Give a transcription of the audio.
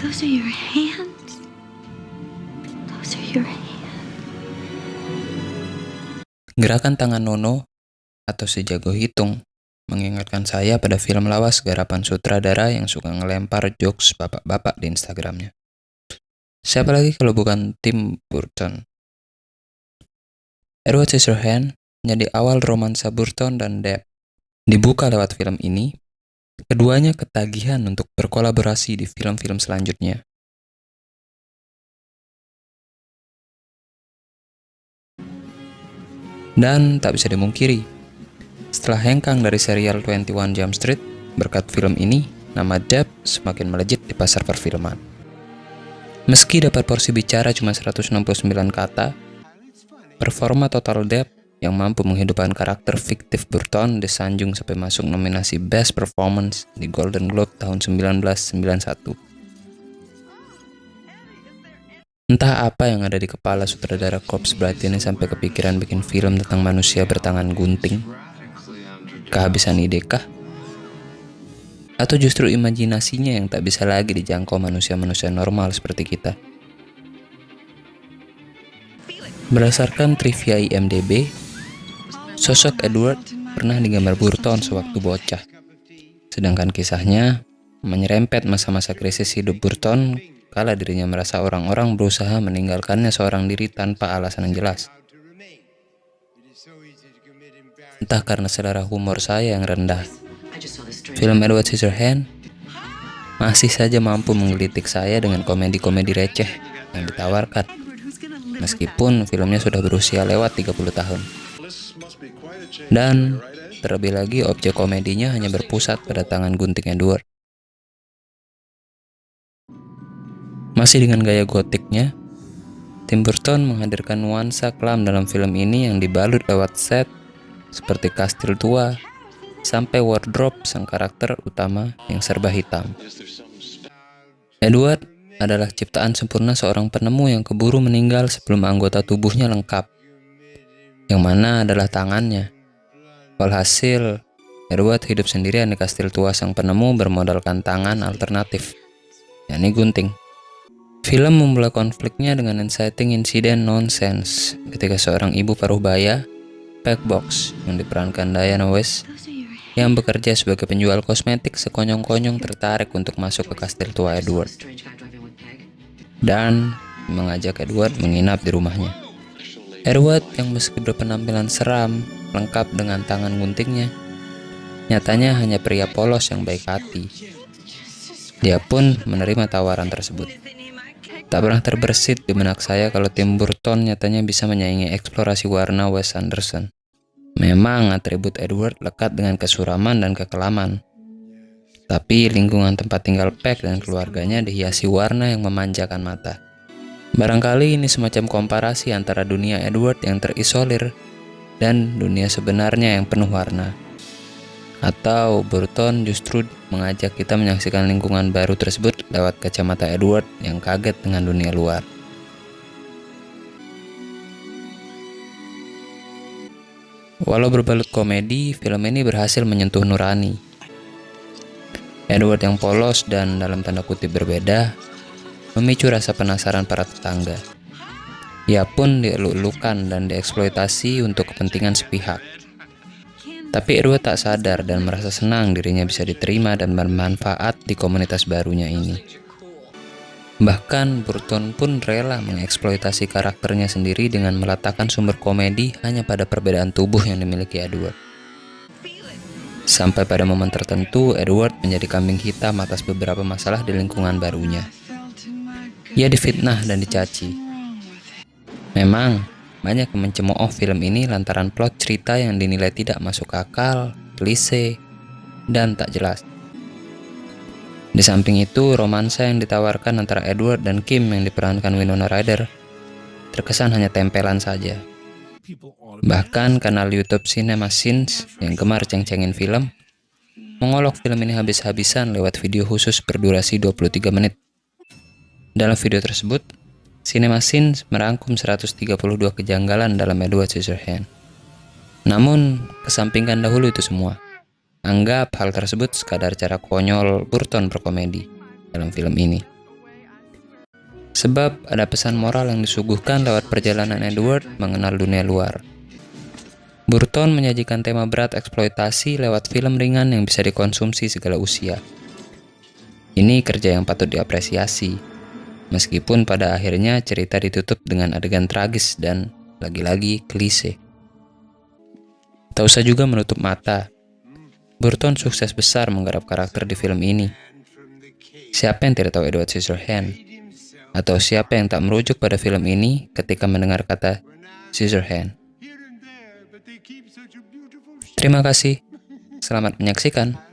Those are your hands. Those are your hands. Gerakan tangan Nono atau si jago hitung mengingatkan saya pada film lawas garapan sutradara yang suka ngelempar jokes bapak-bapak di Instagramnya. Siapa lagi kalau bukan Tim Burton? Edward Scissorhands menjadi awal romansa Burton dan Depp. Dibuka lewat film ini, keduanya ketagihan untuk berkolaborasi di film-film selanjutnya. Dan tak bisa dimungkiri, setelah hengkang dari serial 21 Jump Street, berkat film ini, nama Depp semakin melejit di pasar perfilman. Meski dapat porsi bicara cuma 169 kata, performa total Depp yang mampu menghidupkan karakter fiktif Burton disanjung sampai masuk nominasi Best Performance di Golden Globe tahun 1991. Entah apa yang ada di kepala sutradara Corpse Bride ini sampai kepikiran bikin film tentang manusia bertangan gunting. Kehabisan ide kah? Atau justru imajinasinya yang tak bisa lagi dijangkau manusia-manusia normal seperti kita? Berdasarkan trivia IMDb, sosok Edward pernah digambar Burton sewaktu bocah. Sedangkan kisahnya menyerempet masa-masa krisis hidup Burton kala dirinya merasa orang-orang berusaha meninggalkannya seorang diri tanpa alasan yang jelas. Entah karena selera humor saya yang rendah, film Edward Scissorhands masih saja mampu menggelitik saya dengan komedi-komedi receh yang ditawarkan, meskipun filmnya sudah berusia lewat 30 tahun. Dan terlebih lagi objek komedinya hanya berpusat pada tangan gunting Edward. Masih dengan gaya gotiknya, Tim Burton menghadirkan nuansa kelam dalam film ini yang dibalut lewat set seperti kastil tua sampai wardrobe sang karakter utama yang serba hitam. Edward adalah ciptaan sempurna seorang penemu yang keburu meninggal sebelum anggota tubuhnya lengkap, yang mana adalah tangannya. Walhasil, Edward hidup sendirian di kastil tua sang penemu bermodalkan tangan alternatif, yakni gunting. Film memulai konfliknya dengan inciting insiden nonsense ketika seorang ibu paruh baya, Peg Box, yang diperankan Diana West, yang bekerja sebagai penjual kosmetik sekonyong-konyong tertarik untuk masuk ke kastil tua Edward dan mengajak Edward menginap di rumahnya. Edward yang meski berpenampilan seram, lengkap dengan tangan guntingnya, nyatanya hanya pria polos yang baik hati. Dia pun menerima tawaran tersebut. Tak pernah terbersit di benak saya kalau Tim Burton nyatanya bisa menyaingi eksplorasi warna Wes Anderson. Memang atribut Edward lekat dengan kesuraman dan kekelaman. Tapi lingkungan tempat tinggal Peg dan keluarganya dihiasi warna yang memanjakan mata. Barangkali ini semacam komparasi antara dunia Edward yang terisolir dan dunia sebenarnya yang penuh warna. Atau Burton justru mengajak kita menyaksikan lingkungan baru tersebut lewat kacamata Edward yang kaget dengan dunia luar. Walau berbalut komedi, film ini berhasil menyentuh nurani. Edward yang polos dan dalam tanda kutip berbeda, memicu rasa penasaran para tetangga. Ia pun dieluk-elukan dan dieksploitasi untuk kepentingan sepihak. Tapi Edward tak sadar dan merasa senang dirinya bisa diterima dan bermanfaat di komunitas barunya ini. Bahkan Burton pun rela mengeksploitasi karakternya sendiri dengan meletakkan sumber komedi hanya pada perbedaan tubuh yang dimiliki Edward. Sampai pada momen tertentu, Edward menjadi kambing hitam atas beberapa masalah di lingkungan barunya. Ia difitnah dan dicaci. Memang, banyak yang mencemooh film ini lantaran plot cerita yang dinilai tidak masuk akal, klise, dan tak jelas. Di samping itu, romansa yang ditawarkan antara Edward dan Kim yang diperankan Winona Ryder terkesan hanya tempelan saja. Bahkan kanal YouTube Cinema Sins yang gemar ceng-cengin film mengolok film ini habis-habisan lewat video khusus berdurasi 23 menit. Dalam video tersebut, Cinema Sins merangkum 132 kejanggalan dalam Edward Scissorhands. Namun, kesampingkan dahulu itu semua. Anggap hal tersebut sekadar cara konyol Burton berkomedi dalam film ini. Sebab ada pesan moral yang disuguhkan lewat perjalanan Edward mengenal dunia luar. Burton menyajikan tema berat eksploitasi lewat film ringan yang bisa dikonsumsi segala usia. Ini kerja yang patut diapresiasi, meskipun pada akhirnya cerita ditutup dengan adegan tragis dan lagi-lagi klise. Tak usah juga menutup mata, Burton sukses besar menggarap karakter di film ini. Siapa yang tidak tahu Edward Scissorhands? Atau siapa yang tak merujuk pada film ini ketika mendengar kata Scissorhands? Terima kasih, selamat menyaksikan.